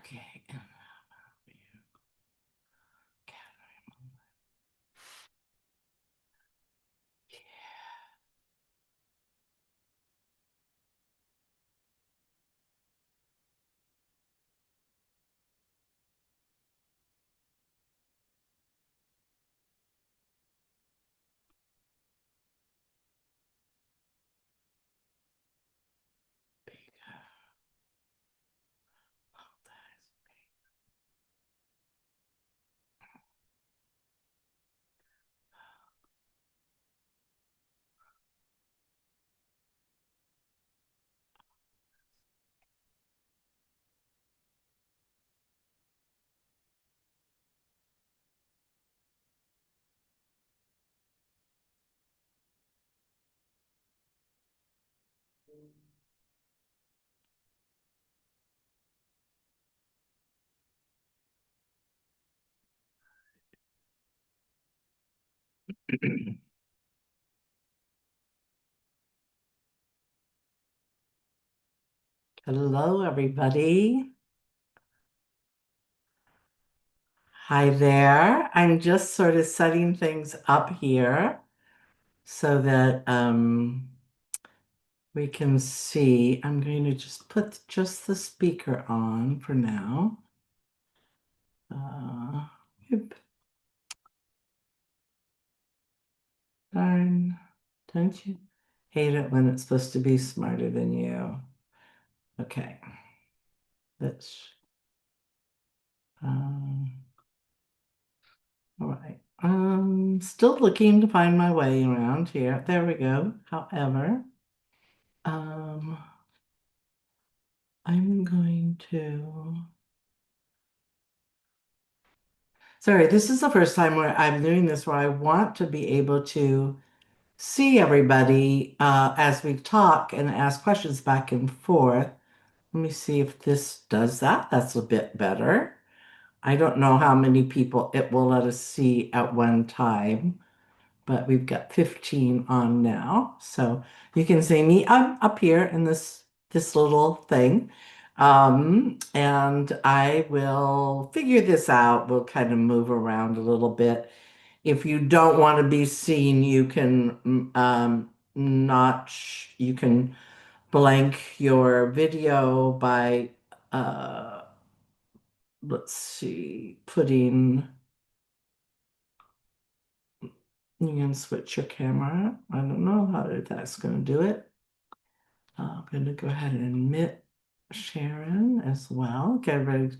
Okay. And you gathering. There you go. Oh, that is big. Hello, everybody. Hi there. I'm just sort of setting things up here so that we can see. I'm going to just put just the speaker on for now. Uh, yep. Darn. Don't you hate it when it's supposed to be smarter than you? Okay. Let's, um, all right. Still looking to find my way around here. There we go. However, um, I'm going to. Sorry, this is the first time where I'm doing this where I want to be able to see everybody as we talk and ask questions back and forth. Let me see if this does that. That's a bit better. I don't know how many people it will let us see at one time, but we've got 15 on now. So you can see me. I'm up here in this little thing. And I will figure this out. We'll kind of move around a little bit. If you don't want to be seen, you can not you can blank your video by let's see, putting you can switch your camera. I don't know how that's going to do it. I'm going to go ahead and admit Sharon as well. Get ready.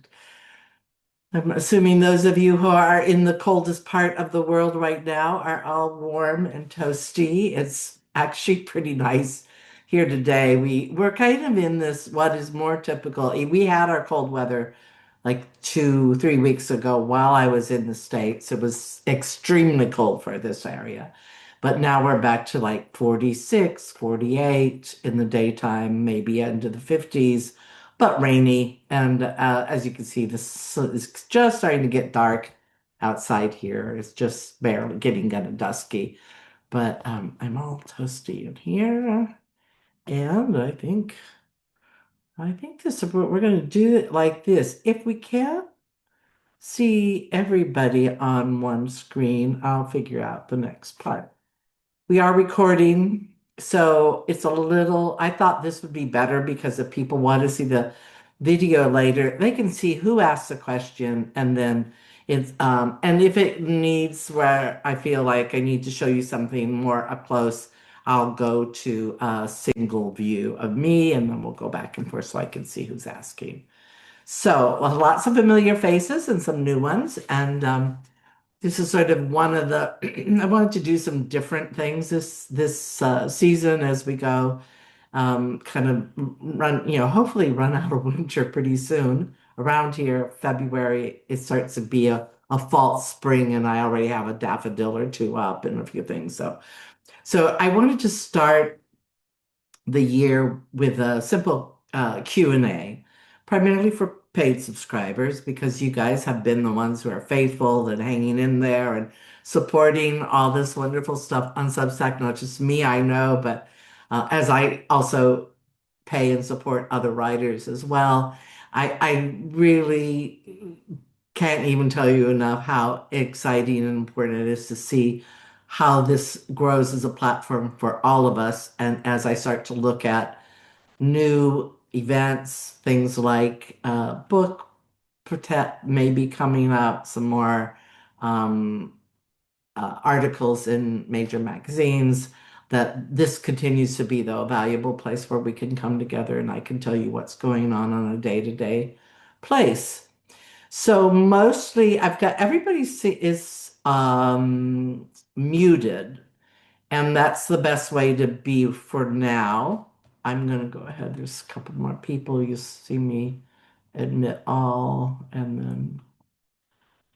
I'm assuming those of you who are in the coldest part of the world right now are all warm and toasty. It's actually pretty nice here today. We're kind of in this what is more typical. We had our cold weather like 3 weeks ago while I was in the States. It was extremely cold for this area. But now we're back to like 46, 48 in the daytime, maybe into the 50s, but rainy. And as you can see, this is just starting to get dark outside here. It's just barely getting kind of dusky. But I'm all toasty in here. And I think this we're going to do it like this. If we can't see everybody on one screen, I'll figure out the next part. We are recording, so it's a little, I thought this would be better because if people want to see the video later, they can see who asked the question and then and if it needs where I feel like I need to show you something more up close, I'll go to a single view of me and then we'll go back and forth so I can see who's asking. So, well, lots of familiar faces and some new ones. And this is sort of one of the, I wanted to do some different things this season as we go, kind of run, hopefully run out of winter pretty soon. Around here, February, it starts to be a false spring, and I already have a daffodil or two up and a few things. So I wanted to start the year with a simple Q&A, primarily for paid subscribers, because you guys have been the ones who are faithful and hanging in there and supporting all this wonderful stuff on Substack. Not just me, I know, but as I also pay and support other writers as well. I really can't even tell you enough how exciting and important it is to see how this grows as a platform for all of us. And as I start to look at new events, things like book protect maybe coming up, some more um, articles in major magazines, that this continues to be, though, a valuable place where we can come together and I can tell you what's going on a day-to-day place. So mostly I've got everybody is muted, and that's the best way to be for now. I'm gonna go ahead. There's a couple more people. You see me admit all, and then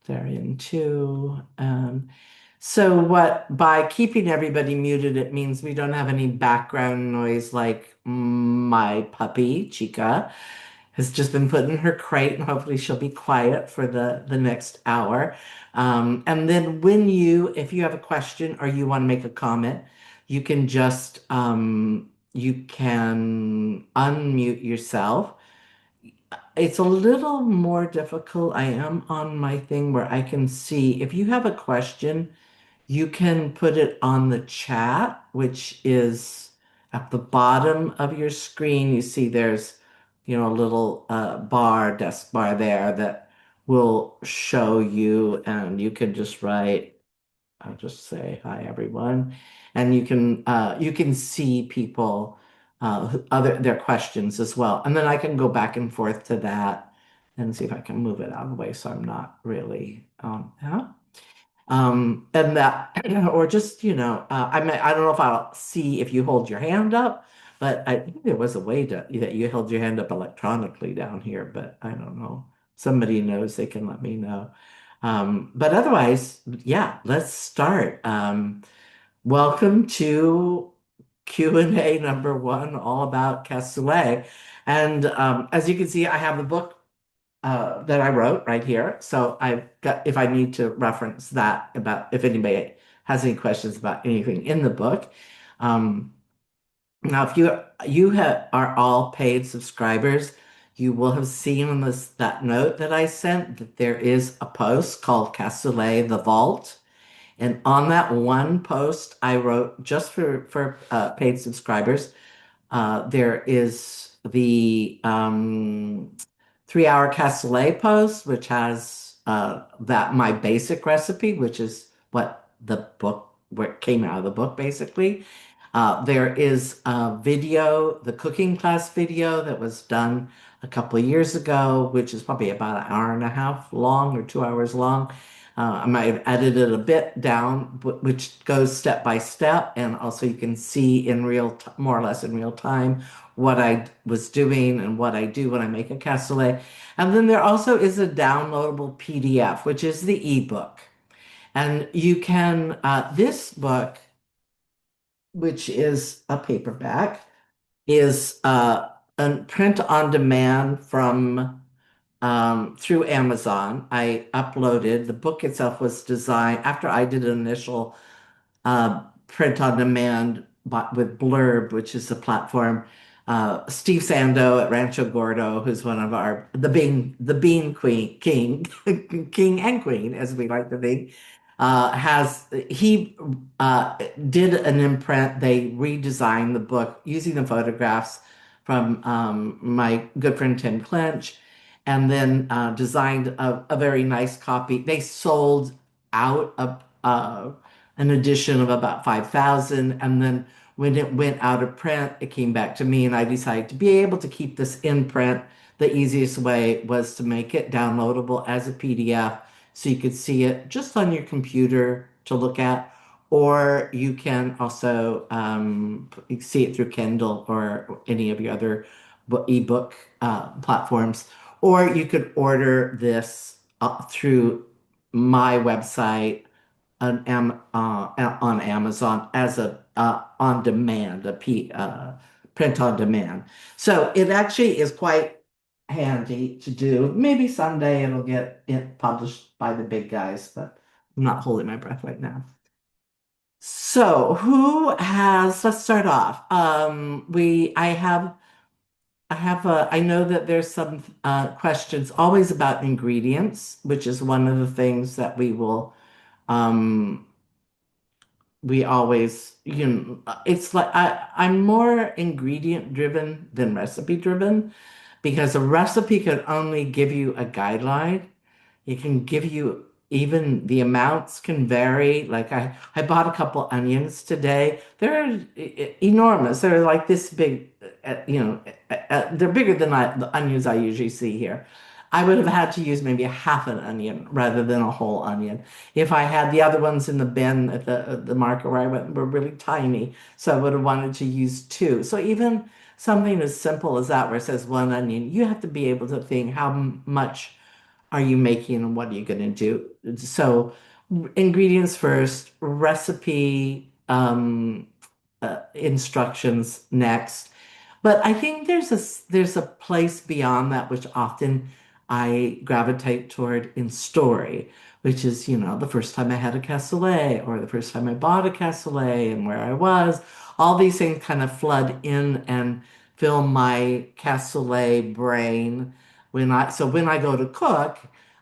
they're in too. So what, by keeping everybody muted, it means we don't have any background noise like my puppy, Chica, has just been put in her crate, and hopefully she'll be quiet for the next hour. And then if you have a question or you want to make a comment, you can just you can unmute yourself. It's a little more difficult. I am on my thing where I can see if you have a question, you can put it on the chat, which is at the bottom of your screen. You see there's, a little desk bar there that will show you, and you can just write, I'll just say, hi, everyone. And you can see people, their questions as well. And then I can go back and forth to that and see if I can move it out of the way so I'm not really, yeah. And that, or just, I don't know if I'll see if you hold your hand up, but I think there was a way that you held your hand up electronically down here, but I don't know. Somebody knows, they can let me know. But otherwise, yeah, let's start. Welcome to Q&A number one, all about Cassoulet. And as you can see, I have the book that I wrote right here. So I've got, if I need to reference that, about if anybody has any questions about anything in the book. Um, Now, if are all paid subscribers, you will have seen on that note that I sent that there is a post called Cassoulet the Vault. And on that one post I wrote just for paid subscribers, there is the 3 hour cassoulet post, which has that my basic recipe, which is what the book, what came out of the book, basically. There is a video, the cooking class video that was done a couple of years ago, which is probably about an hour and a half long or 2 hours long. I might have edited a bit down, which goes step by step, and also you can see in more or less in real time, what I was doing and what I do when I make a cassoulet. And then there also is a downloadable PDF, which is the ebook. And you can, this book, which is a paperback, is a print on demand from through Amazon. I uploaded, the book itself was designed after I did an initial print on demand with Blurb, which is the platform. Steve Sando at Rancho Gordo, who's one of the Bean Queen King, King and Queen, as we like to think, has he did an imprint. They redesigned the book using the photographs from my good friend Tim Clinch, and then designed a very nice copy. They sold out an edition of about 5,000. And then when it went out of print, it came back to me, and I decided to be able to keep this in print. The easiest way was to make it downloadable as a PDF so you could see it just on your computer to look at, or you can also see it through Kindle or any of your other ebook platforms, or you could order this through my website on Amazon as a on demand, print on demand. So it actually is quite handy to do. Maybe someday it'll get it published by the big guys, but I'm not holding my breath right now. So let's start off. I have I know that there's some questions always about ingredients, which is one of the things that um, we always, it's like I'm more ingredient driven than recipe driven because a recipe can only give you a guideline. It can give you even the amounts can vary. Like I bought a couple onions today. They're enormous. They're like this big, they're bigger than the onions I usually see here. I would have had to use maybe a half an onion rather than a whole onion. If I had the other ones in the bin at the market where I went were really tiny, so I would have wanted to use two. So even something as simple as that, where it says one onion, you have to be able to think how much are you making and what are you going to do? So ingredients first, recipe instructions next. But I think there's a place beyond that which often I gravitate toward in story, which is, the first time I had a cassoulet or the first time I bought a cassoulet and where I was. All these things kind of flood in and fill my cassoulet brain when I go to cook,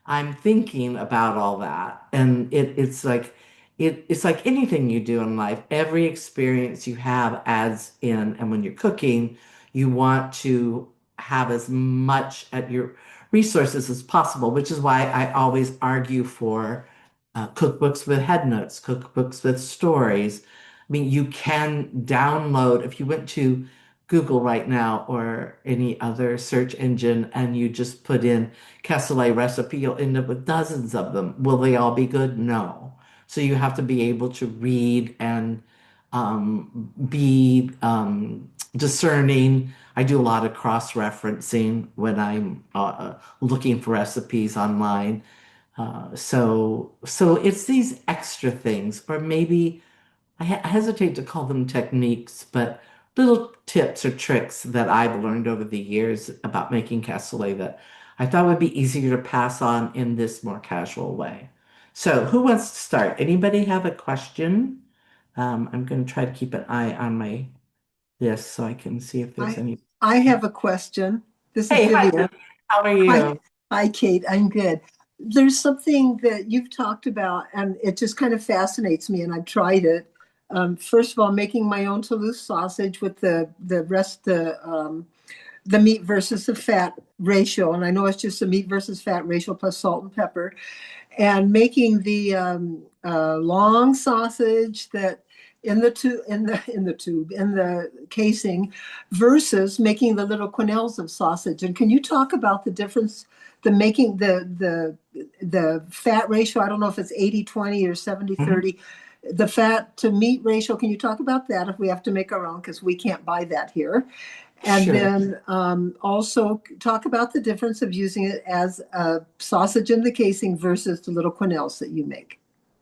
I'm thinking about all that. And it's like anything you do in life, every experience you have adds in, and when you're cooking, you want to have as much at your resources as possible, which is why I always argue for cookbooks with headnotes, cookbooks with stories. I mean, you can download, if you went to Google right now or any other search engine and you just put in cassoulet recipe, you'll end up with dozens of them. Will they all be good? No. So you have to be able to read and be discerning. I do a lot of cross-referencing when I'm looking for recipes online. So it's these extra things, or maybe I hesitate to call them techniques, but little tips or tricks that I've learned over the years about making cassoulet that I thought would be easier to pass on in this more casual way. So, who wants to start? Anybody have a question? I'm going to try to keep an eye on my list so I can see if there's I any. I have a question. This is Hey, hi, Vivian. Vivi. How are Hi, you? hi, Kate. I'm good. There's something that you've talked about, and it just kind of fascinates me, and I've tried it. First of all, making my own Toulouse sausage with the meat versus the fat ratio, and I know it's just the meat versus fat ratio plus salt and pepper, and making the long sausage that in the casing versus making the little quenelles of sausage. And can you talk about the difference, the making the fat ratio? I don't know if it's 80/20 or 70 Mhm. 30. The fat to meat ratio, can you talk about that if we have to make our own because we can't buy that here? And Sure. then also talk about the difference of using it as a sausage in the casing versus the little quenelles that you make.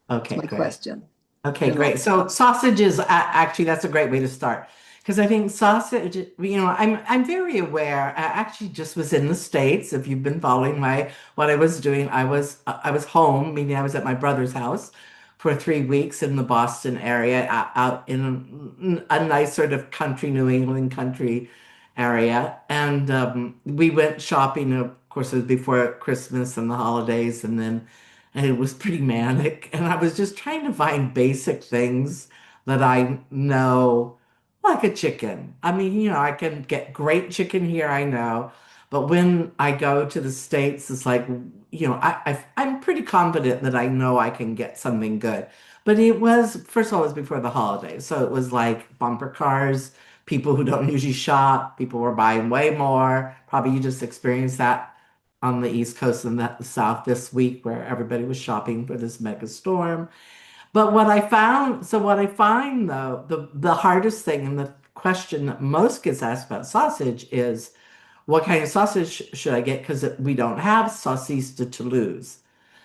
That's Okay, my great. question. Okay, And great. So sausage is actually that's a great way to start because I think sausage, I'm very aware. I actually just was in the States. If you've been following my what I was doing, I was home, meaning I was at my brother's house for 3 weeks in the Boston area, out in a nice sort of country, New England country area, and we went shopping. Of course, it was before Christmas and the holidays, and it was pretty manic. And I was just trying to find basic things that I know, like a chicken. I mean, I can get great chicken here, I know. But when I go to the States, it's like, I'm pretty confident that I know I can get something good. But it was, first of all, it was before the holidays. So it was like bumper cars, people who don't usually shop, people were buying way more. Probably you just experienced that on the East Coast and the South this week where everybody was shopping for this mega storm. But what I find though, the hardest thing and the question that most gets asked about sausage is what kind of sausage should I get? Because we don't have saucisse de Toulouse.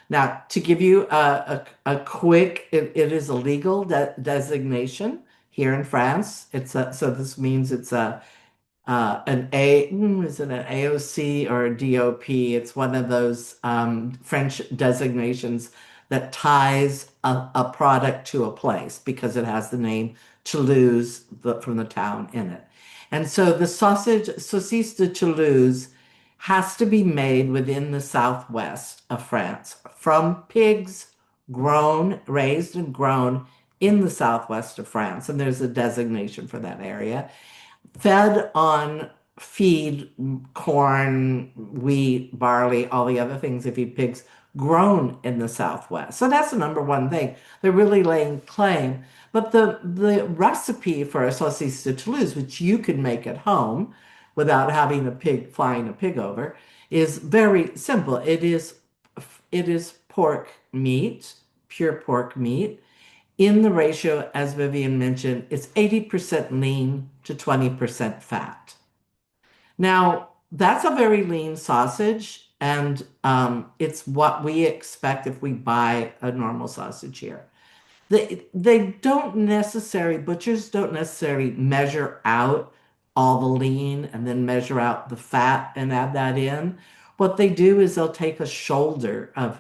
Now, to give you a quick, it is a legal designation here in France. So this means it's is it an AOC or a DOP? It's one of those French designations that ties a product to a place because it has the name Toulouse from the town in it. And so the sausage, saucisse de Toulouse, has to be made within the southwest of France from pigs grown, raised and grown in the southwest of France. And there's a designation for that area, fed on feed, corn, wheat, barley, all the other things that feed pigs grown in the Southwest. So that's the number one thing. They're really laying claim. But the recipe for a saucisse de Toulouse, which you can make at home without having a pig flying a pig over, is very simple. It is pork meat, pure pork meat in the ratio, as Vivian mentioned, it's 80% lean to 20% fat. Now, that's a very lean sausage, and it's what we expect if we buy a normal sausage here. They don't necessarily, butchers don't necessarily measure out all the lean and then measure out the fat and add that in. What they do is they'll take a shoulder of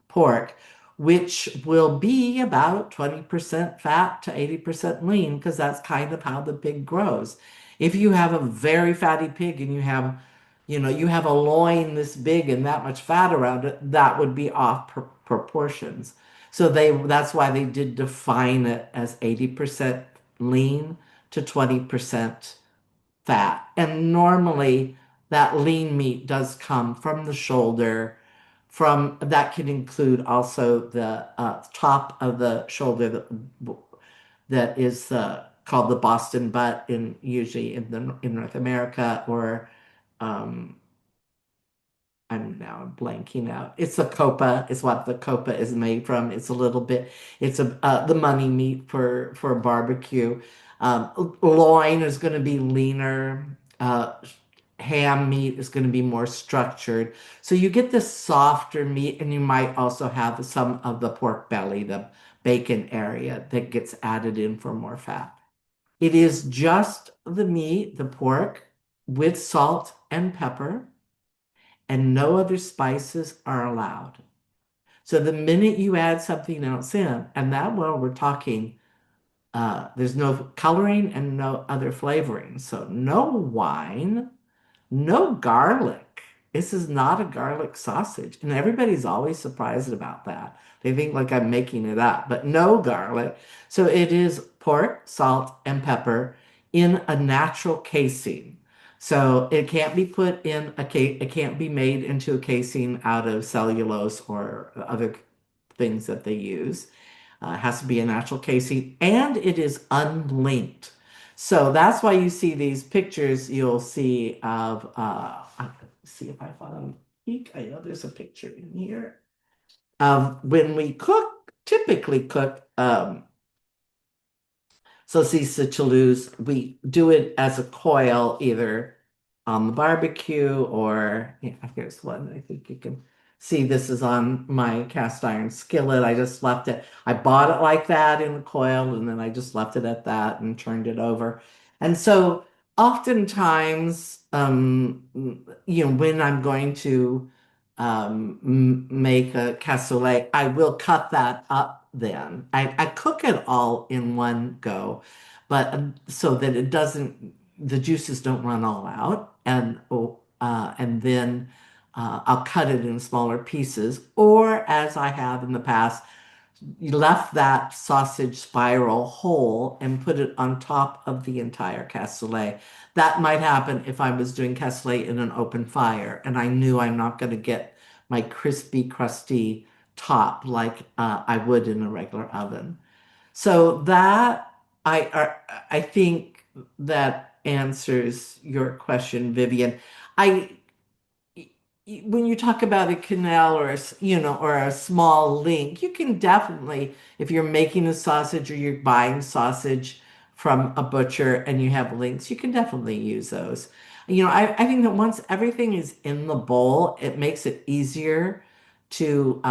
pork, which will be about 20% fat to 80% lean, because that's kind of how the pig grows. If you have a very fatty pig and you have a loin this big and that much fat around it, that would be off proportions. So that's why they did define it as 80% lean to 20% fat. And normally that lean meat does come from the shoulder, from that can include also the top of the shoulder that is called the Boston butt in usually in North America, or um, I'm now blanking out. It's the copa, is what the copa is made from. It's a little bit, it's the money meat for barbecue. Loin is going to be leaner. Ham meat is going to be more structured. So you get this softer meat, and you might also have some of the pork belly, the bacon area that gets added in for more fat. It is just the meat, the pork, with salt and pepper, and no other spices are allowed. So the minute you add something else in, and that well, we're talking, there's no coloring and no other flavoring. So no wine, no garlic. This is not a garlic sausage. And everybody's always surprised about that. They think like I'm making it up, but no garlic. So it is pork, salt, and pepper in a natural casing. So it can't be put in a case, it can't be made into a casing out of cellulose or other things that they use. It has to be a natural casing, and it is unlinked. So that's why you see these pictures you'll see of, see if I found peek. I know there's a picture in here of when we typically cook saucisse de Toulouse, we do it as a coil, either on the barbecue or, yeah, here's one. I think you can see this is on my cast iron skillet. I just left it. I bought it like that in the coil, and then I just left it at that and turned it over. And so oftentimes, when I'm going to make a cassoulet, I will cut that up then. I cook it all in one go, but so that it doesn't, the juices don't run all out, and then I'll cut it in smaller pieces, or as I have in the past, you left that sausage spiral whole and put it on top of the entire cassoulet. That might happen if I was doing cassoulet in an open fire and I knew I'm not going to get my crispy, crusty top like I would in a regular oven. So that I think that answers your question, Vivian. I when you talk about a canal or or a small link, you can definitely, if you're making a sausage or you're buying sausage from a butcher and you have links, you can definitely use those. I think that once everything is in the bowl, it makes it easier to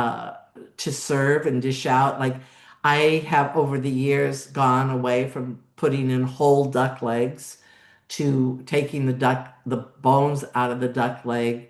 serve and dish out. Like, I have over the years gone away from putting in whole duck legs to taking the bones out of the duck leg,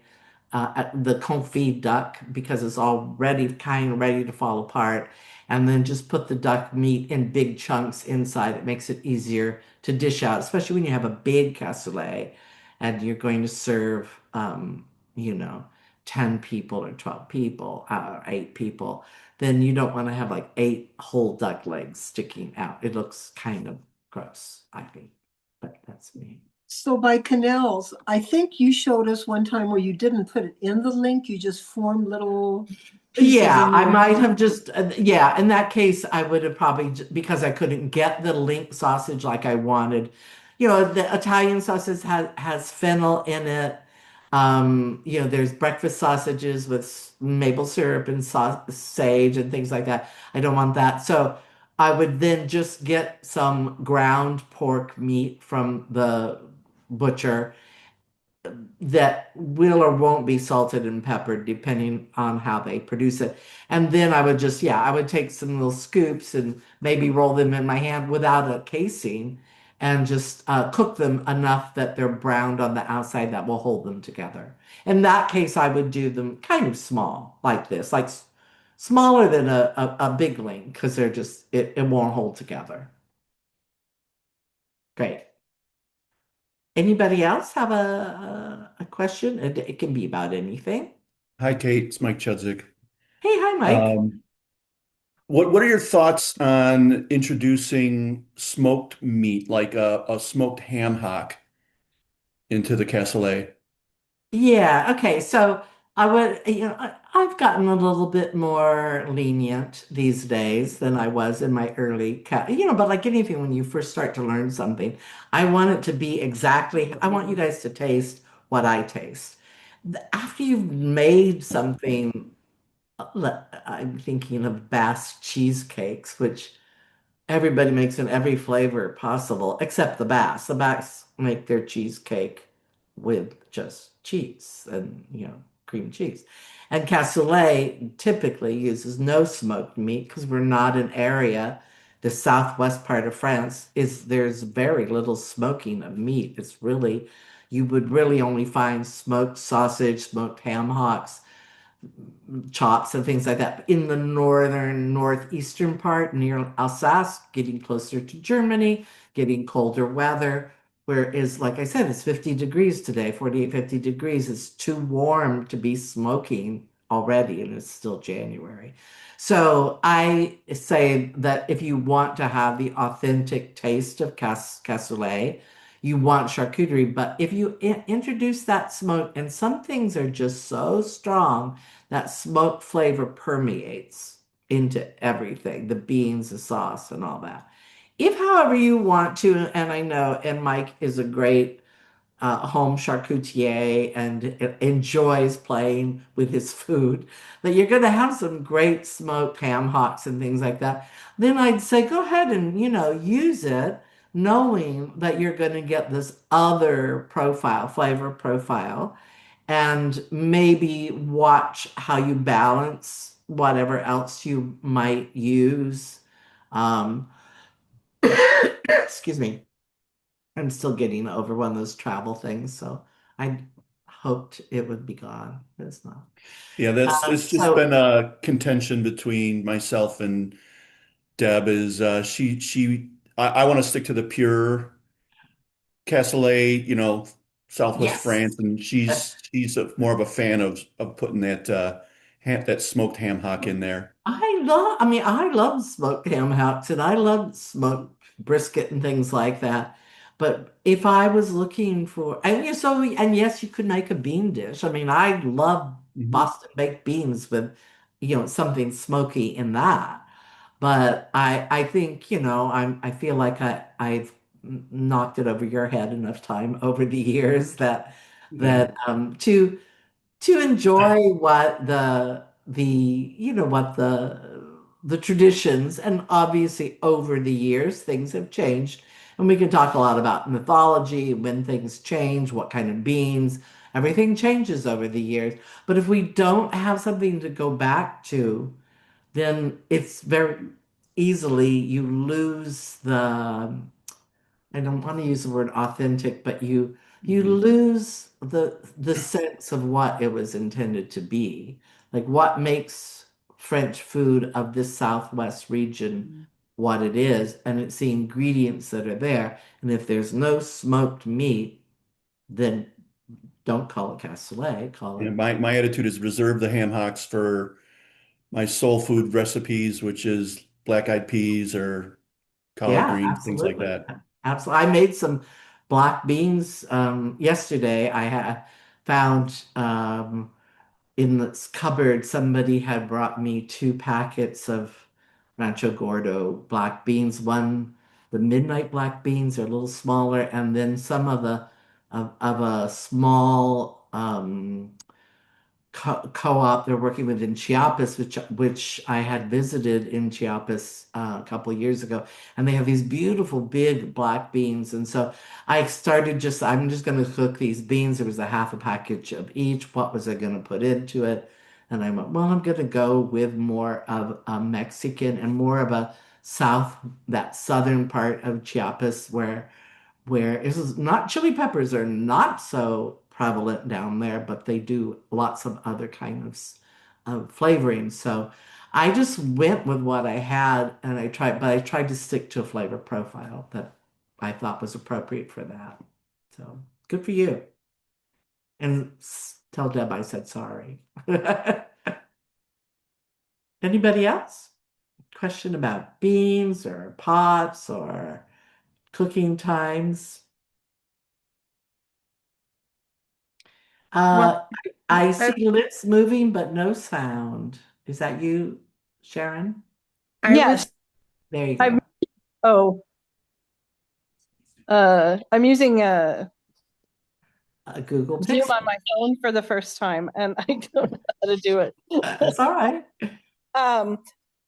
the confit duck because it's already kind of ready to fall apart. And then just put the duck meat in big chunks inside. It makes it easier to dish out, especially when you have a big cassoulet and you're going to serve, you know, 10 people or 12 people, 8 people. Then you don't want to have like 8 whole duck legs sticking out. It looks kind of gross, I think. But that's me. So by canals, I think you showed us one time where you didn't put it in the link, you just formed little pieces Yeah, in I your might mind. have just, yeah, in that case, I would have probably, because I couldn't get the link sausage like I wanted. You know, the Italian sausage has fennel in it. You know, there's breakfast sausages with maple syrup and sage and things like that. I don't want that. So I would then just get some ground pork meat from the butcher that will or won't be salted and peppered depending on how they produce it. And then I would just, yeah, I would take some little scoops and maybe roll them in my hand without a casing and just cook them enough that they're browned on the outside that will hold them together. In that case, I would do them kind of small, like this, like smaller than a big link because they're just, it won't hold together. Great. Anybody else have a question? It can be about anything. Hi, Kate. It's Mike Chudzik. Hey, hi, Mike. Um, what are your thoughts on introducing smoked meat, like a smoked ham hock, into the cassoulet? Yeah, okay. So I would, I've gotten a little bit more lenient these days than I was in my early but like anything, when you first start to learn something, I want it to be exactly, I want you guys to taste what I taste. After you've made something, I'm thinking of Basque cheesecakes, which everybody makes in every flavor possible except the Basques. The Basques make their cheesecake with just cheese and, cream cheese. And cassoulet typically uses no smoked meat because we're not an area. The southwest part of France is there's very little smoking of meat. You would really only find smoked sausage, smoked ham hocks, chops and things like that. In the northern, northeastern part near Alsace, getting closer to Germany, getting colder weather. Whereas, like I said, it's 50 degrees today, 48, 50 degrees. It's too warm to be smoking already, and it's still January. So I say that if you want to have the authentic taste of cassoulet, you want charcuterie. But if you introduce that smoke, and some things are just so strong that smoke flavor permeates into everything, the beans, the sauce, and all that. If, however, you want to, and I know, and Mike is a great home charcutier and enjoys playing with his food, that you're going to have some great smoked ham hocks and things like that, then I'd say go ahead and, use it, knowing that you're going to get this other profile, flavor profile, and maybe watch how you balance whatever else you might use. Um, excuse me. I'm still getting over one of those travel things, so I hoped it would be gone, but it's not. Yeah, that's it's just So been a contention between myself and Deb. Is I want to stick to the pure cassoulet, Southwest France, yes, and more of a fan of putting that smoked ham hock in there. I love smoked ham hocks and I love smoked brisket and things like that. But if I was looking for, and yes, you could make a bean dish. I mean, I love Mhm. Boston baked beans with, something smoky in that. But I think, I feel like I've knocked it over your head enough time over the years that Yeah. that to enjoy what the traditions, and obviously over the years things have changed, and we can talk a lot about mythology, when things change, what kind of beings, everything changes over the years. But if we don't have something to go back to, then it's very easily you lose the, I don't want to use the word authentic, but you Mhm. lose the sense of what it was intended to be. Like what makes French food of this Southwest region what it is, and it's the ingredients that are there. And if there's no smoked meat, then don't call it cassoulet, call Yeah, it. my attitude is reserve the ham hocks for my soul food recipes, which is black-eyed peas or collard Yeah, greens, things like absolutely. that. Absolutely. I made some black beans yesterday. I had found in this cupboard, somebody had brought me two packets of Rancho Gordo black beans. One, the midnight black beans are a little smaller, and then some of the of a small co-op they're working with in Chiapas, which I had visited in Chiapas a couple of years ago, and they have these beautiful big black beans. And so I'm just going to cook these beans. There was a half a package of each. What was I going to put into it? And I went, well, I'm going to go with more of a Mexican and more of a that southern part of Chiapas where this is not chili peppers are not so prevalent down there, but they do lots of other kinds of flavoring. So I just went with what I had and I tried to stick to a flavor profile that I thought was appropriate for that. So good for you. And tell Deb I said sorry. Anybody else? Question about beans or pots or cooking times? Well, Uh, I I, see lips moving, but no sound. Is that you, Sharon? I was Yes, There you I'm go. oh I'm using A Google Zoom on Pixel. my phone for the first time and I don't know how to do it. That's all right. Um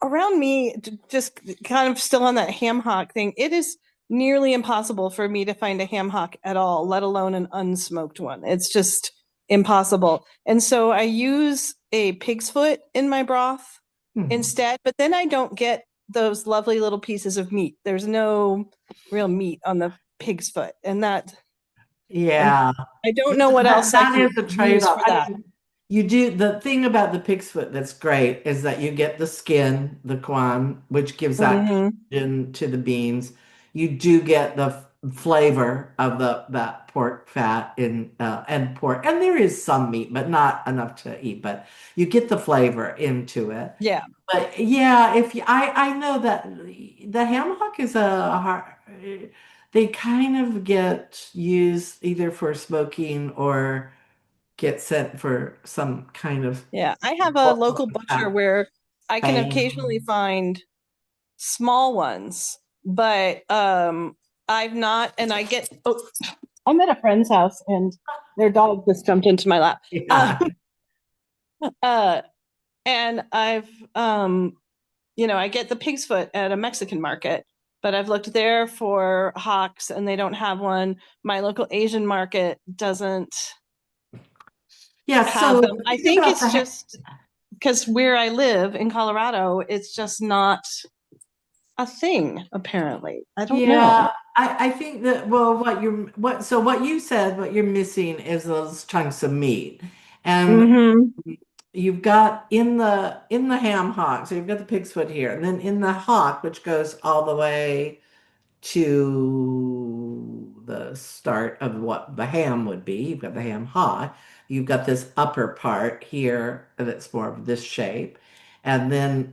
Around me, just kind of still on that ham hock thing, it is nearly impossible for me to find a ham hock at all, let alone an unsmoked one. It's just impossible. And so I use a pig's foot in my broth Hmm. instead, but then I don't get those lovely little pieces of meat. There's no real meat on the pig's foot, and that and Yeah. I don't Yeah, know what else I that can is a use trade-off. for I that. mean, you do the thing about the pig's foot that's great is that you get the skin, the quan, which gives that Hmm. collagen to the beans. You do get the flavor of the that pork fat in and pork, and there is some meat, but not enough to eat. But you get the flavor into it. Yeah, But yeah, if you, I know that the ham hock is a hard, they kind of get used either for smoking or get sent for some kind of yeah. I have a local butcher where I can occasionally bang. find small ones, but I've not, and I get. Oh, I'm at a friend's house and their dog just jumped into my lap. Yeah. Um, uh, and I've I get the pig's foot at a Mexican market, but I've looked there for hocks and they don't have one. My local Asian market doesn't Yeah, have so them. the I thing think about it's just because where I live in Colorado, it's just not a thing, apparently. I don't yeah, know. I think that well what you said, what you're missing is those chunks of meat. And Hmm. you've got in the ham hock, so you've got the pig's foot here, and then in the hock, which goes all the way to the start of what the ham would be. You've got the ham hock. You've got this upper part here that's more of this shape. And then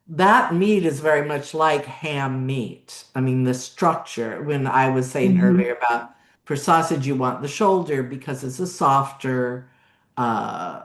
that meat is very much like ham meat. I mean, the structure, when I was saying Hmm. earlier about for sausage, you want the shoulder because it's a softer, uh,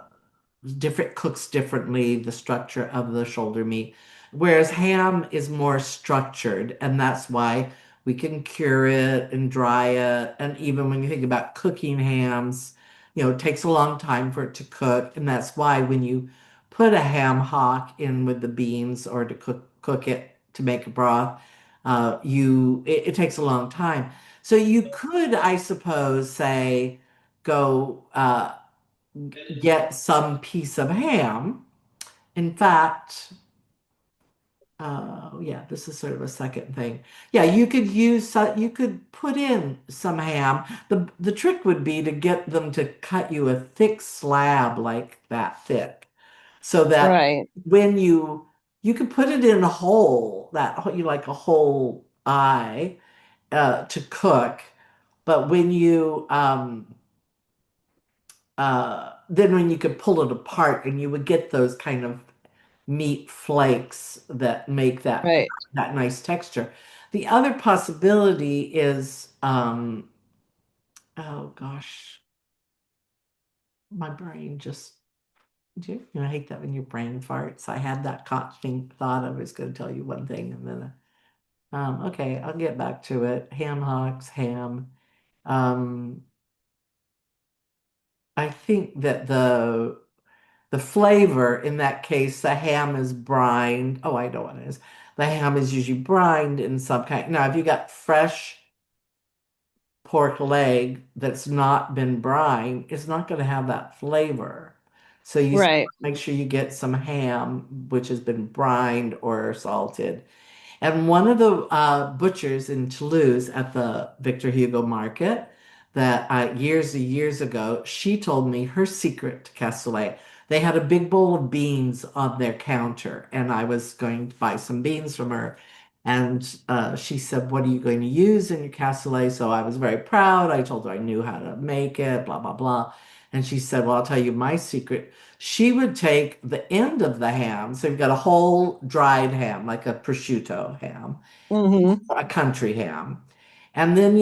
different cooks differently the structure of the shoulder meat, whereas ham is more structured, and that's why we can cure it and dry it. And even when you think about cooking hams, it takes a long time for it to cook, and that's why when you put a ham hock in with the beans or to cook it to make a broth, it takes a long time. So you could, I suppose, say go get some piece of ham. In fact, Oh, yeah, this is sort of a second thing. Yeah, you could use you could put in some ham. The trick would be to get them to cut you a thick slab like that thick, so that Right. when you could put it in a hole you like a whole eye to cook, but when you then when you could pull it apart and you would get those kind of meat flakes that make Right. that nice texture. The other possibility is oh gosh, my brain just I hate that when your brain farts. I had that constant thought I was going to tell you one thing and then okay, I'll get back to it. Ham hocks, ham. Um I think that the flavor in that case, the ham is brined. Oh, I know what it is. The ham is usually brined in some kind. Now, if you got fresh pork leg that's not been brined, it's not going to have that flavor. So you Right. make sure you get some ham which has been brined or salted. And one of the butchers in Toulouse at the Victor Hugo Market that years and years ago, she told me her secret to cassoulet. They had a big bowl of beans on their counter, and I was going to buy some beans from her. And she said, "What are you going to use in your cassoulet?" So I was very proud. I told her I knew how to make it, blah, blah, blah. And she said, "Well, I'll tell you my secret." She would take the end of the ham. So you've got a whole dried ham, like a prosciutto ham, Hmm. a country ham. And then,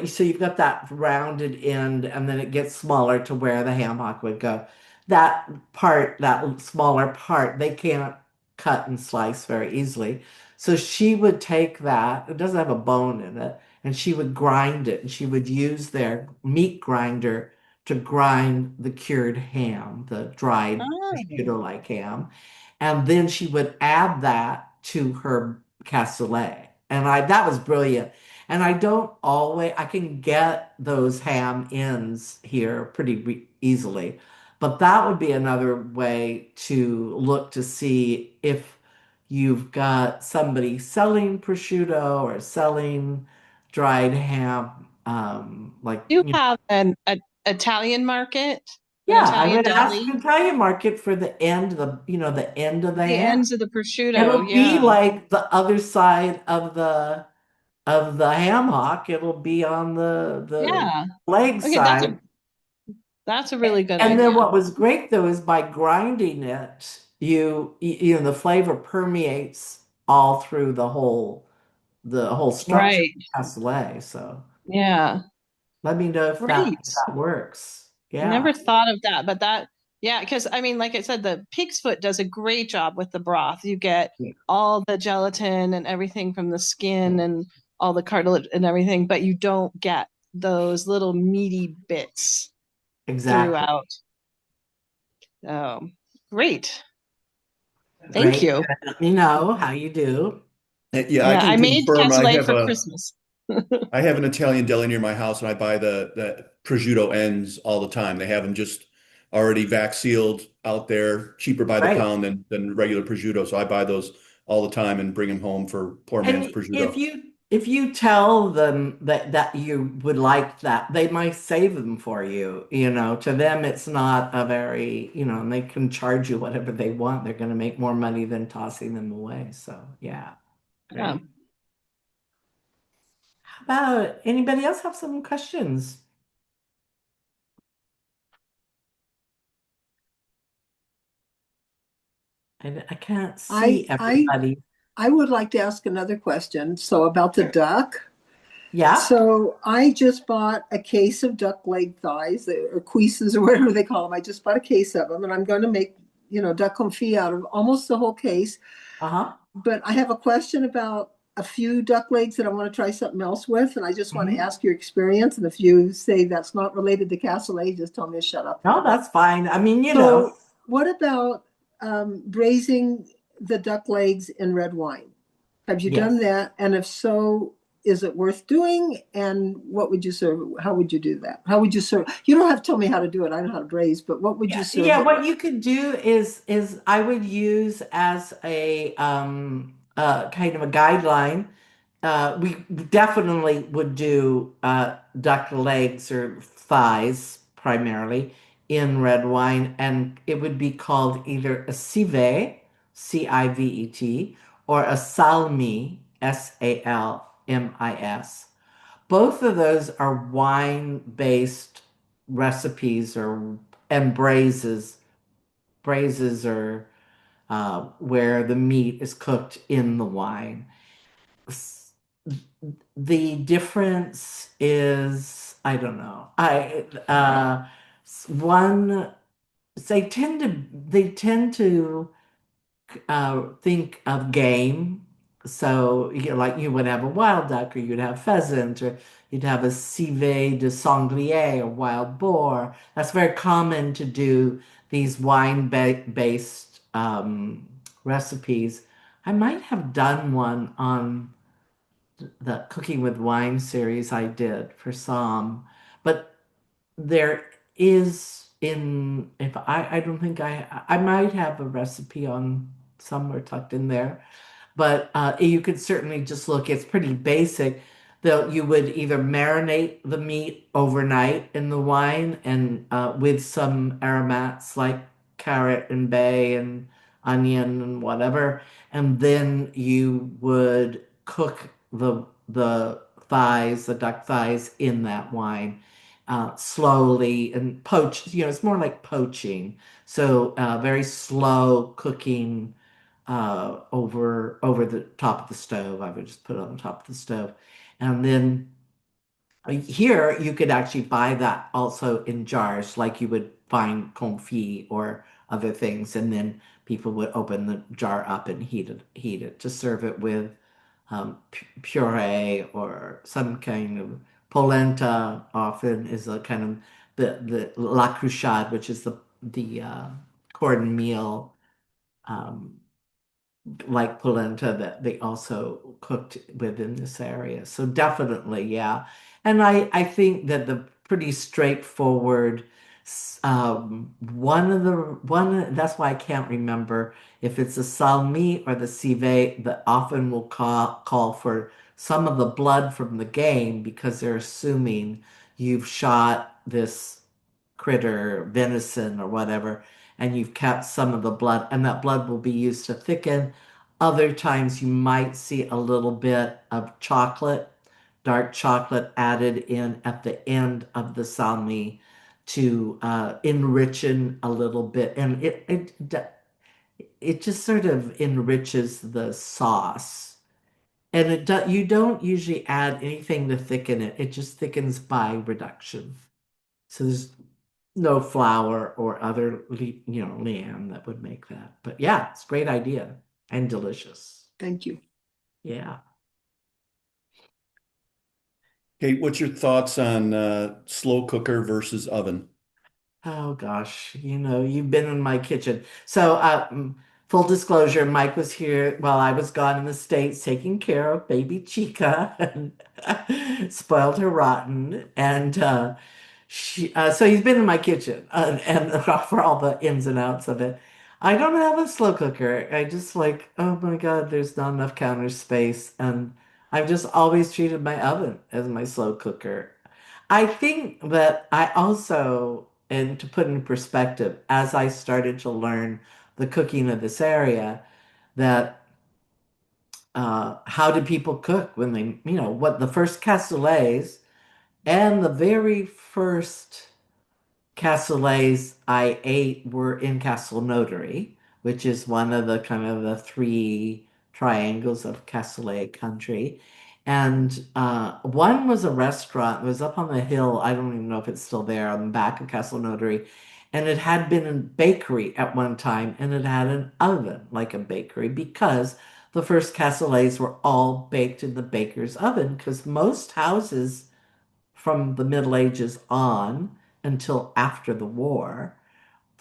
so you've got that rounded end, and then it gets smaller to where the ham hock would go. That part, that smaller part, they can't cut and slice very easily. So she would take that, it doesn't have a bone in it, and she would grind it, and she would use their meat grinder to grind the cured ham, the dried Oh. prosciutto-like ham. And then she would add that to her cassoulet. And that was brilliant. And I don't always, I can get those ham ends here pretty easily. But that would be another way to look to see if you've got somebody selling prosciutto or selling dried ham. You have an Italian market, an Yeah, I Italian would ask deli, the Italian market for the end, the end of the the ham. ends of the prosciutto. It'll be Yeah. like the other side of the ham hock. It'll be on the Yeah. leg Okay, side. that's a really good And then idea. what was great though is by grinding it, the flavor permeates all through the whole structure Right. of cassoulet. So Yeah. let me know if Great. that works. Yeah, Never thought of that, but yeah, because I mean, like I said, the pig's foot does a great job with the broth. You get all the gelatin and everything from the skin and all the cartilage and everything, but you don't get those little meaty bits exactly. throughout. Oh, great. Thank Great. you. Let me know how you do. Yeah, I Yeah, can I made confirm cassoulet for Christmas. I have an Italian deli near my house and I buy the prosciutto ends all the time. They have them just already vac sealed out there, cheaper by the Great. pound than regular prosciutto. So I buy those all the time and bring them home for poor man's And if prosciutto. you tell them that you would like that, they might save them for you. To them it's not a very, and they can charge you whatever they want. They're going to make more money than tossing them away. So yeah, Yeah. great. How about anybody else have some questions? I can't I see I everybody. I would like to ask another question. So about the duck. Yeah. So I just bought a case of duck leg thighs or cuisses or whatever they call them. I just bought a case of them, and I'm going to make duck confit out of almost the whole case. Uh-huh. But I have a question about a few duck legs that I want to try something else with, and I just want to Mhm. ask your experience. And if you say that's not related to cassoulet, just tell me to shut up. No, that's fine. I mean, So, what about braising the duck legs in red wine? Have you done yes. that? And if so, is it worth doing? And what would you serve? How would you do that? How would you serve? You don't have to tell me how to do it. I know how to braise, but what would you Yeah, serve yeah, it what with? you could do is I would use as a kind of a guideline. We definitely would do duck legs or thighs primarily in red wine, and it would be called either a civet, Civet, or a salmi, Salmis. Both of those are wine-based recipes or and braises. Braises are where the meat is cooked in the wine. The difference is, I don't know. One they tend to think of game. So, like you would have a wild duck, or you'd have pheasant, or you'd have a civet de sanglier, or wild boar. That's very common to do these wine-based recipes. I might have done one on the Cooking with Wine series I did for some, but there is in if I don't think I might have a recipe on somewhere tucked in there, but you could certainly just look. It's pretty basic. Though you would either marinate the meat overnight in the wine and with some aromats like carrot and bay and onion and whatever, and then you would cook the thighs, the duck thighs, in that wine slowly and poach. It's more like poaching. So very slow cooking over the top of the stove. I would just put it on the top of the stove. And then here you could actually buy that also in jars, like you would find confit or other things, and then people would open the jar up and heat it to serve it with puree or some kind of polenta. Often is a kind of the la cruchade, which is the cornmeal. Um, like polenta that they also cooked within this area. So definitely, yeah. And I think that the pretty straightforward one that's why I can't remember if it's a salmi or the civet that often will call for some of the blood from the game because they're assuming you've shot this critter, venison or whatever, and you've kept some of the blood, and that blood will be used to thicken. Other times you might see a little bit of chocolate, dark chocolate added in at the end of the salmi to enrichen a little bit, and it just sort of enriches the sauce. And you don't usually add anything to thicken it. It just thickens by reduction. So there's no flour or other, lamb that would make that. But yeah, it's a great idea and delicious. Thank you. Yeah. Kate, what's your thoughts on slow cooker versus oven? Oh gosh, you've been in my kitchen. So, full disclosure, Mike was here while I was gone in the States taking care of baby Chica and spoiled her rotten. And so he's been in my kitchen and for all the ins and outs of it. I don't have a slow cooker. I just like, oh my God, there's not enough counter space. And I've just always treated my oven as my slow cooker. I think that I also, and to put in perspective, as I started to learn the cooking of this area, that how did people cook when they, what the first cassoulets and the very first Cassoulets I ate were in Castle Notary, which is one of the kind of the three triangles of Cassoulet country. And one was a restaurant. It was up on the hill. I don't even know if it's still there on the back of Castle Notary. And it had been a bakery at one time, and it had an oven like a bakery because the first cassoulets were all baked in the baker's oven because most houses from the Middle Ages on until after the war,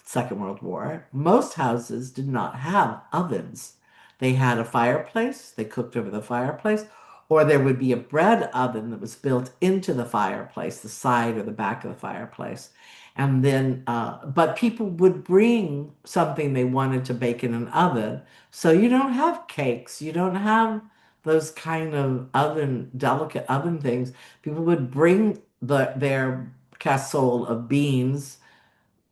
Second World War, most houses did not have ovens. They had a fireplace, they cooked over the fireplace, or there would be a bread oven that was built into the fireplace, the side or the back of the fireplace. And then, but people would bring something they wanted to bake in an oven. So you don't have cakes, you don't have those kind of delicate oven things. People would bring their casserole of beans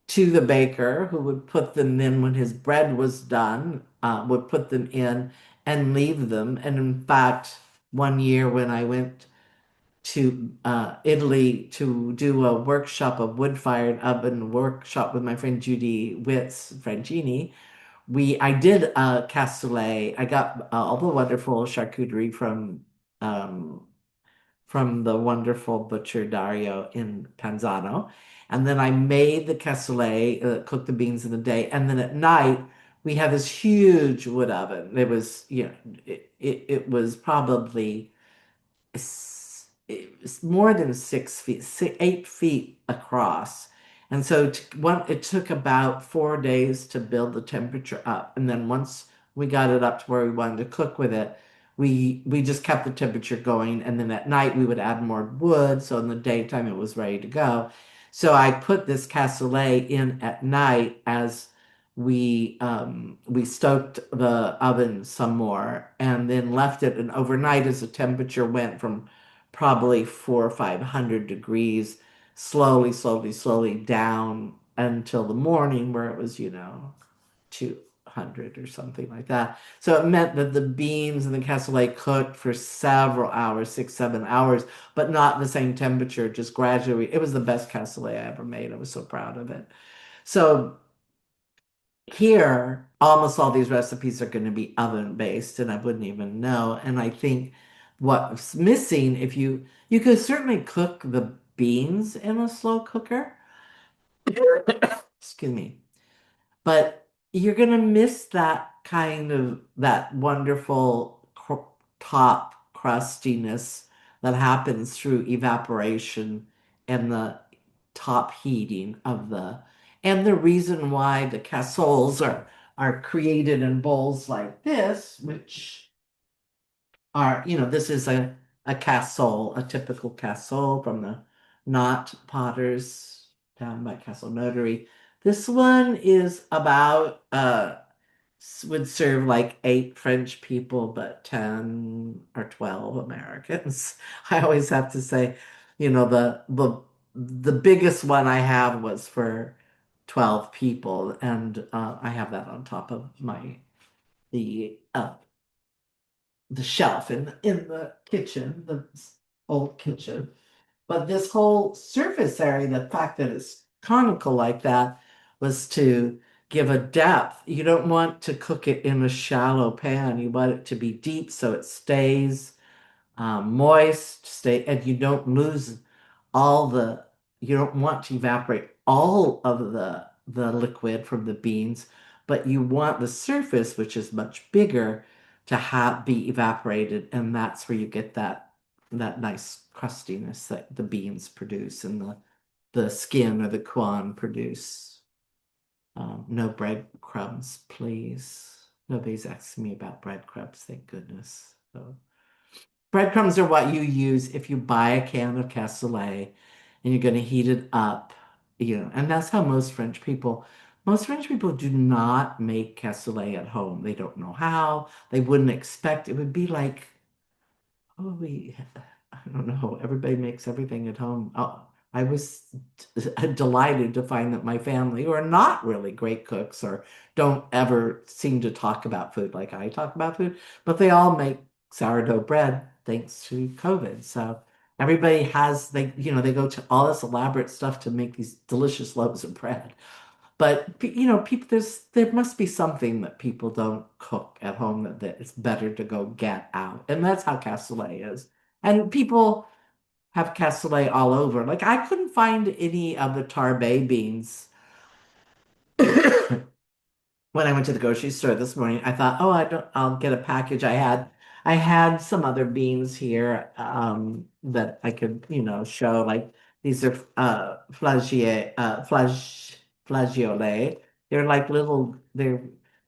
to the baker, who would put them in when his bread was done, would put them in and leave them. And in fact, one year when I went to Italy to do a workshop, a wood-fired oven workshop with my friend Judy Witz Francini, I did a cassoulet. I got all the wonderful charcuterie um, from the wonderful butcher Dario in Panzano. And then I made the cassoulet, cooked the beans in the day. And then at night, we had this huge wood oven. It was, it was probably it was more than 6 feet, 8 feet across. And so it took about 4 days to build the temperature up. And then once we got it up to where we wanted to cook with it, we just kept the temperature going. And then at night we would add more wood. So in the daytime it was ready to go. So I put this cassoulet in at night as we stoked the oven some more and then left it, and overnight as the temperature went from probably 400 or 500 degrees slowly down until the morning where it was 200 or something like that. So it meant that the beans and the cassoulet cooked for several hours, 6 7 hours, but not the same temperature, just gradually. It was the best cassoulet I ever made. I was so proud of it. So here, almost all these recipes are going to be oven based, and I wouldn't even know. And I think what's missing, if you could certainly cook the beans in a slow cooker, excuse me, but you're going to miss that wonderful top crustiness that happens through evaporation and the top heating of and the reason why the casseroles are created in bowls like this, which are, this is a cassole, a typical cassole from the Knot Potters down by Castle Notary. This one is about would serve like 8 French people, but 10 or 12 Americans. I always have to say, the biggest one I have was for 12 people, and I have that on top of the the shelf in the kitchen, the old kitchen. But this whole surface area, the fact that it's conical like that, was to give a depth. You don't want to cook it in a shallow pan. You want it to be deep so it stays moist, and you don't lose all the, you don't want to evaporate all of the liquid from the beans, but you want the surface, which is much bigger, to be evaporated, and that's where you get that nice crustiness that the beans produce and the skin or the quan produce. No breadcrumbs, please. Nobody's asking me about breadcrumbs, thank goodness. So breadcrumbs are what you use if you buy a can of cassoulet and you're going to heat it up, and that's how most French people do not make cassoulet at home. They don't know how. They wouldn't expect it would be like, oh, I don't know. Everybody makes everything at home. Oh, I was delighted to find that my family, who are not really great cooks or don't ever seem to talk about food like I talk about food, but they all make sourdough bread thanks to COVID. So everybody they go to all this elaborate stuff to make these delicious loaves of bread. But people, there must be something that people don't cook at home that it's better to go get out, and that's how cassoulet is. And people have cassoulet all over. Like I couldn't find any of the tarbay beans when I went to the grocery store this morning. I thought, oh, I'll get a package. I had some other beans here that I could, show. Like these are flageolets. They're like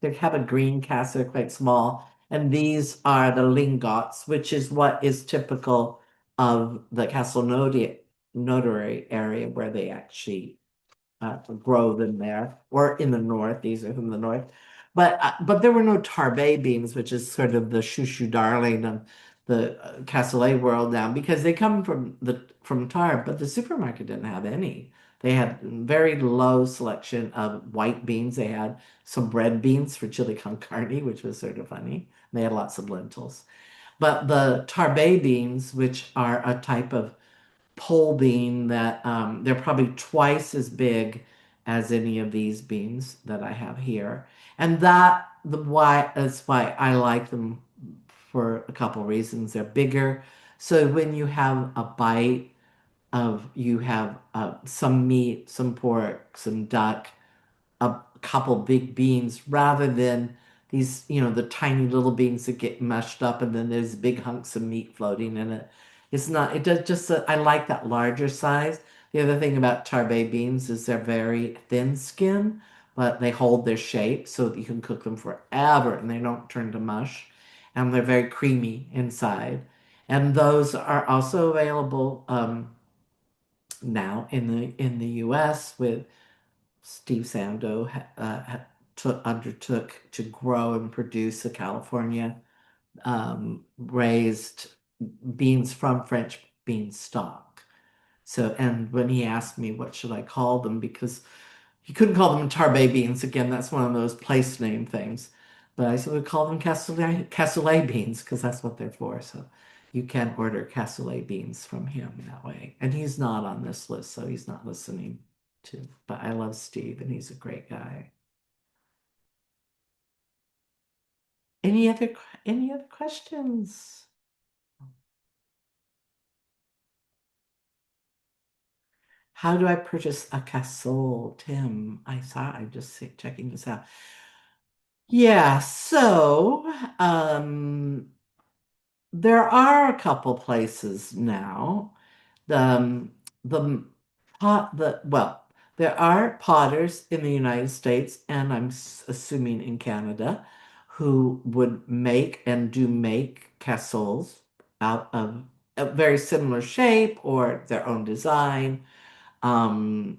they have a green cast, they're quite small. And these are the lingots, which is what is typical of the Castle Notary area where they actually grow them there, or in the north. These are from the north. But there were no Tarbay beans, which is sort of the shoo darling of the cassoulet world now, because they come from Tarbes, but the supermarket didn't have any. They had very low selection of white beans. They had some red beans for chili con carne, which was sort of funny. They had lots of lentils. But the Tarbay beans, which are a type of pole bean that they're probably twice as big as any of these beans that I have here. And that's why I like them for a couple reasons. They're bigger. So when you have a bite of, you have some meat, some pork, some duck, a couple big beans rather than these, the tiny little beans that get mushed up and then there's big hunks of meat floating in it. It's not, it does just, I like that larger size. The other thing about Tarbay beans is they're very thin skin, but they hold their shape so that you can cook them forever and they don't turn to mush. And they're very creamy inside. And those are also available now in the US with Steve Sando undertook to grow and produce a California raised beans from French bean stock. So, and when he asked me what should I call them, because he couldn't call them Tarbay beans again, that's one of those place name things. But I said we call them cassoulet beans because that's what they're for. So you can order cassoulet beans from him that way. And he's not on this list, so he's not listening to. But I love Steve, and he's a great guy. Any other questions? How do I purchase a cassoulet, Tim? I'm just checking this out. Yeah, so there are a couple places now. The well, there are potters in the United States, and I'm assuming in Canada, who would make and do make casseroles out of a very similar shape or their own design. Um,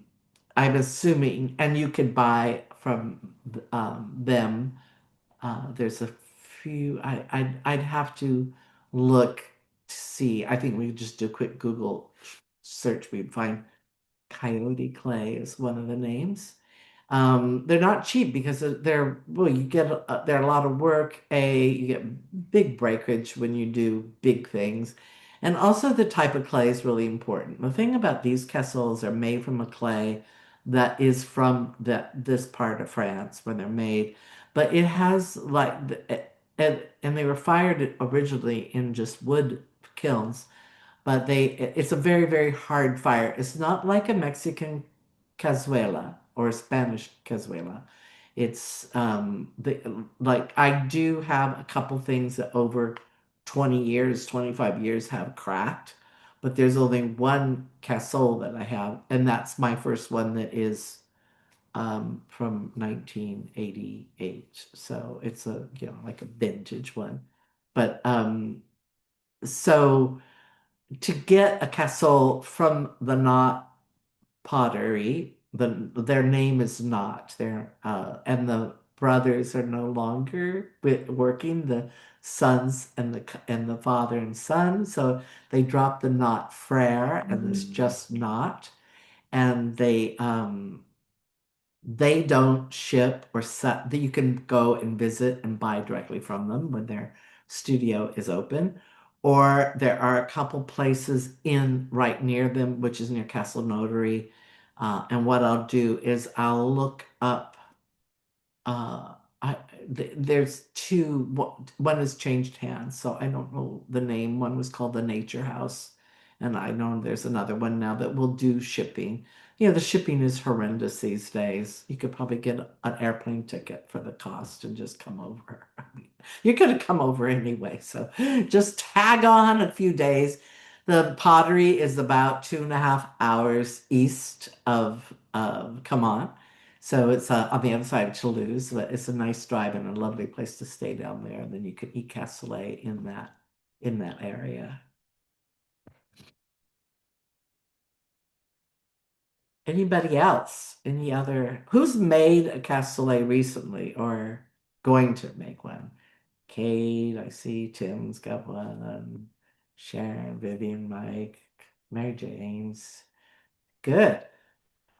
I'm assuming, and you could buy from them. There's a few. I'd have to look to see. I think we could just do a quick Google search. We'd find Coyote Clay is one of the names. They're not cheap because well, you get they're a lot of work. You get big breakage when you do big things. And also the type of clay is really important. The thing about these casseroles are made from a clay that is from this part of France where they're made, but it has like and they were fired originally in just wood kilns, but it's a very, very hard fire. It's not like a Mexican cazuela or a Spanish cazuela. It's like I do have a couple things that over 20 years, 25 years have cracked, but there's only one casserole that I have, and that's my first one that is from 1988. So it's like a vintage one. But so to get a casserole from the Knot pottery, their name is Knot. And the brothers are no longer working. The sons and the father and son, so they dropped the Knot Frere, and it's just Knot. And they don't ship or set that you can go and visit and buy directly from them when their studio is open. Or there are a couple places in right near them, which is near Castle Notary. And what I'll do is I'll look up uh, there's two. One has changed hands, so I don't know the name. One was called the Nature House, and I know there's another one now that will do shipping. The shipping is horrendous these days. You could probably get an airplane ticket for the cost and just come over. I mean, you're going to come over anyway, so just tag on a few days. The pottery is about 2.5 hours east of Come on. So it's on the other side of Toulouse, but it's a nice drive and a lovely place to stay down there. And then you could eat cassoulet in that area. Anybody else? Any other? Who's made a cassoulet recently or going to make one? Kate, I see Tim's got one, and Sharon, Vivian, Mike, Mary James. Good.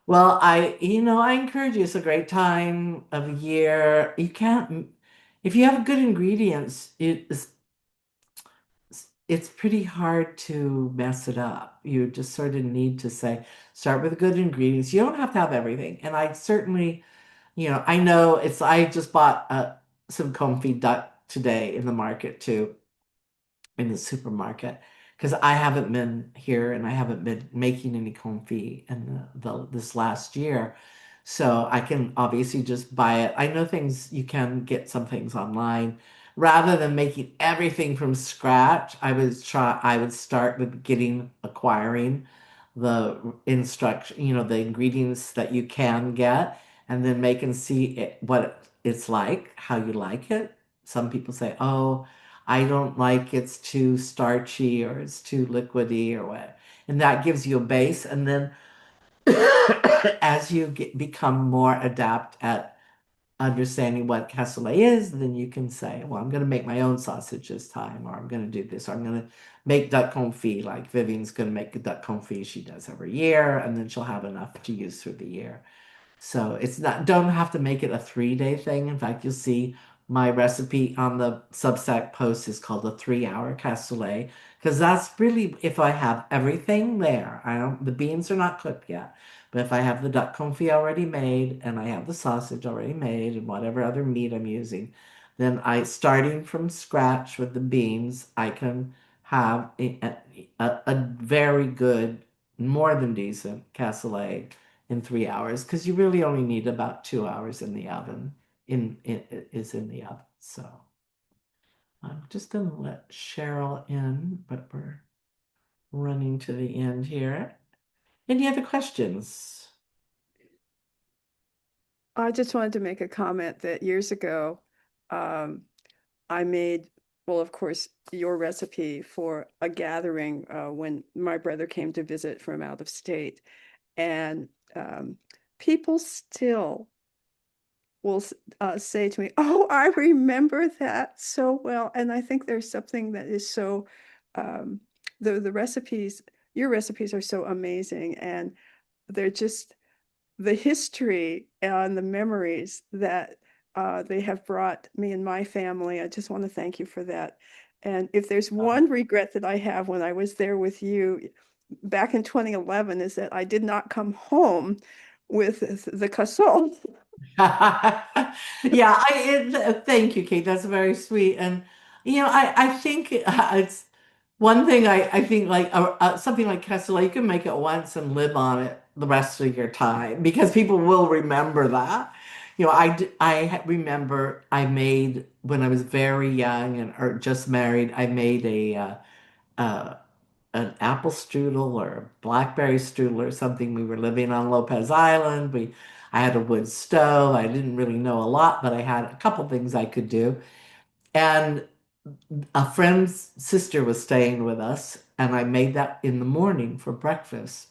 Well, I encourage you. It's a great time of year. You can't, if you have good ingredients, it's pretty hard to mess it up. You just sort of need to say, start with good ingredients. You don't have to have everything. And I certainly, I know I just bought some confit duck today in the market too, in the supermarket, because I haven't been here and I haven't been making any confit in this last year. So I can obviously just buy it. I know things, you can get some things online. Rather than making everything from scratch, I would start with acquiring the instruction, the ingredients that you can get, and then make and see what it's like, how you like it. Some people say, oh, I don't like it's too starchy or it's too liquidy or what. And that gives you a base. And then as you become more adept at understanding what cassoulet is, then you can say, well, I'm going to make my own sausage this time, or I'm going to do this, or I'm going to make duck confit, like Vivian's going to make a duck confit she does every year, and then she'll have enough to use through the year. So it's not, don't have to make it a 3-day thing. In fact, you'll see my recipe on the Substack post is called a 3-hour cassoulet, because that's really if I have everything there. The beans are not cooked yet, but if I have the duck confit already made and I have the sausage already made and whatever other meat I'm using, then starting from scratch with the beans, I can have a very good, more than decent cassoulet in 3 hours, because you really only need about 2 hours in the oven. Is in the oven. So I'm just gonna let Cheryl in, but we're running to the end here. Any other questions? I just wanted to make a comment that years ago, I made, well, of course, your recipe for a gathering when my brother came to visit from out of state. And people still will say to me, "Oh, I remember that so well." And I think there's something that is so, the recipes, your recipes are so amazing, and they're just the history and the memories that they have brought me and my family. I just want to thank you for that. And if there's one regret that I have when I was there with you back in 2011 is that I did not come home with the cassoulet. Yeah, thank you, Kate. That's very sweet. And I think it's one thing. I think like something like cassoulet, you can make it once and live on it the rest of your time because people will remember that. Remember I made when I was very young and or just married. I made uh, an apple strudel or a blackberry strudel or something. We were living on Lopez Island. I had a wood stove. I didn't really know a lot, but I had a couple things I could do. And a friend's sister was staying with us, and I made that in the morning for breakfast.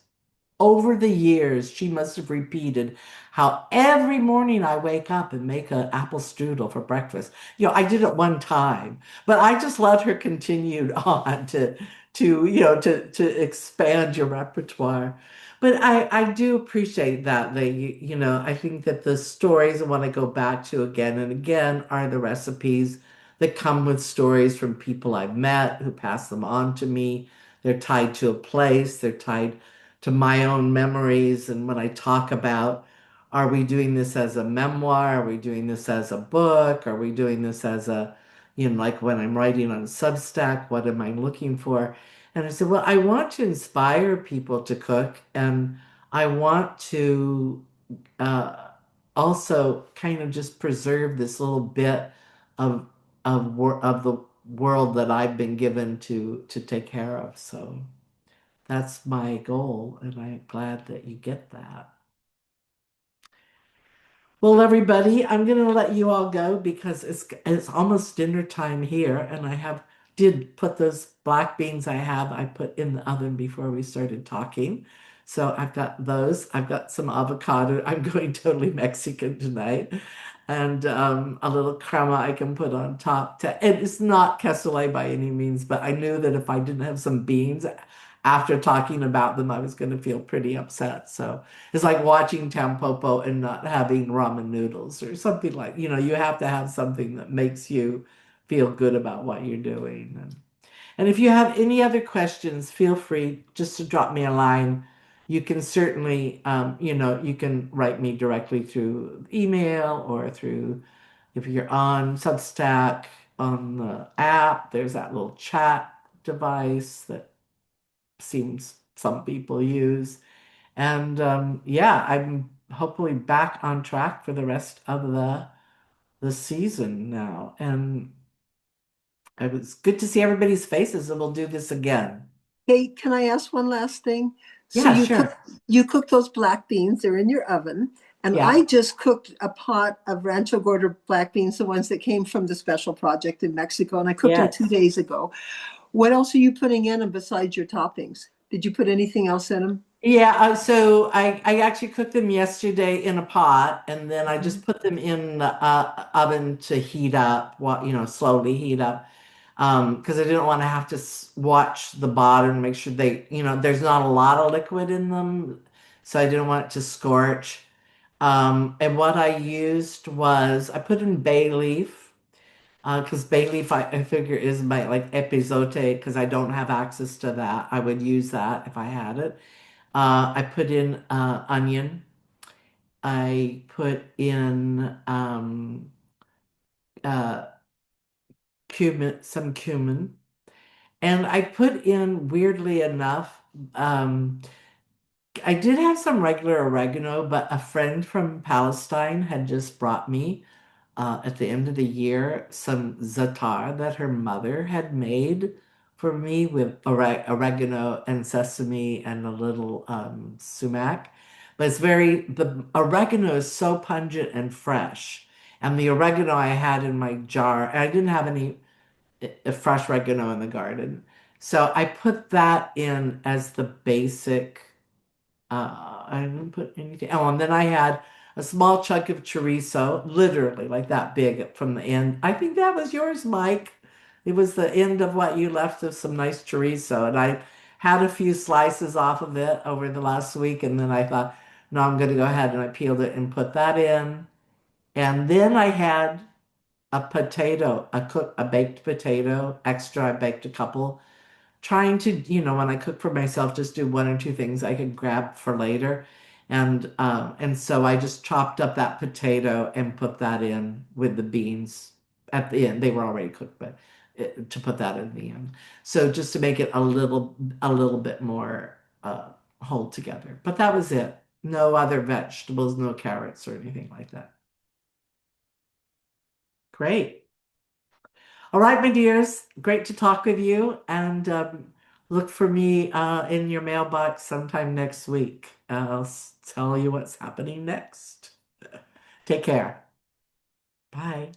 Over the years, she must have repeated how every morning I wake up and make an apple strudel for breakfast. I did it one time, but I just let her continue on to expand your repertoire. But I do appreciate that I think that the stories I want to go back to again and again are the recipes that come with stories from people I've met who pass them on to me. They're tied to a place, they're tied to my own memories. And when I talk about, are we doing this as a memoir? Are we doing this as a book? Are we doing this as like when I'm writing on Substack, what am I looking for? And I said, well, I want to inspire people to cook, and I want to uh, also kind of just preserve this little bit of of the world that I've been given to take care of. So that's my goal, and I'm glad that you get that. Well, everybody, I'm gonna let you all go because it's almost dinner time here, and did put those black beans I put in the oven before we started talking. So I've got those. I've got some avocado. I'm going totally Mexican tonight. And a little crema I can put on top. And it's not cassoulet by any means, but I knew that if I didn't have some beans after talking about them, I was going to feel pretty upset. So it's like watching Tampopo and not having ramen noodles or something like, you have to have something that makes you feel good about what you're doing. And if you have any other questions, feel free just to drop me a line. You can certainly, you can write me directly through email or through, if you're on Substack, on the app, there's that little chat device that seems some people use. And yeah, I'm hopefully back on track for the rest of the season now. And it was good to see everybody's faces, and we'll do this again. Hey, can I ask one last thing? So Yeah, sure. you cook those black beans, they're in your oven. And Yeah. I just cooked a pot of Rancho Gordo black beans, the ones that came from the special project in Mexico, and I cooked them 2 days ago. What else are you putting in them besides your toppings? Did you put anything else in them? Yeah, so I actually cooked them yesterday in a pot, and then I just put them in the oven to heat up, slowly heat up, because I didn't want to have to watch the bottom, make sure there's not a lot of liquid in them, so I didn't want it to scorch. And what I used was I put in bay leaf, because bay leaf I figure is my like epizote, because I don't have access to that. I would use that if I had it. I put in onion. I put in uh, some cumin, and I put in, weirdly enough, um, I did have some regular oregano, but a friend from Palestine had just brought me at the end of the year some za'atar that her mother had made for me with oregano and sesame and a little sumac. But the oregano is so pungent and fresh. And the oregano I had in my jar, and I didn't have any fresh oregano in the garden. So I put that in as the basic. I didn't put anything. Oh, and then I had a small chunk of chorizo, literally like that big from the end. I think that was yours, Mike. It was the end of what you left of some nice chorizo. And I had a few slices off of it over the last week. And then I thought, no, I'm going to go ahead and I peeled it and put that in. And then I had a potato, a baked potato, extra. I baked a couple trying to, when I cook for myself, just do one or two things I could grab for later. And so I just chopped up that potato and put that in with the beans at the end. They were already cooked, but to put that in the end. So just to make it a little bit more whole together. But that was it. No other vegetables, no carrots or anything like that. Great. All right, my dears, great to talk with you, and look for me in your mailbox sometime next week. I'll tell you what's happening next. Take care. Bye.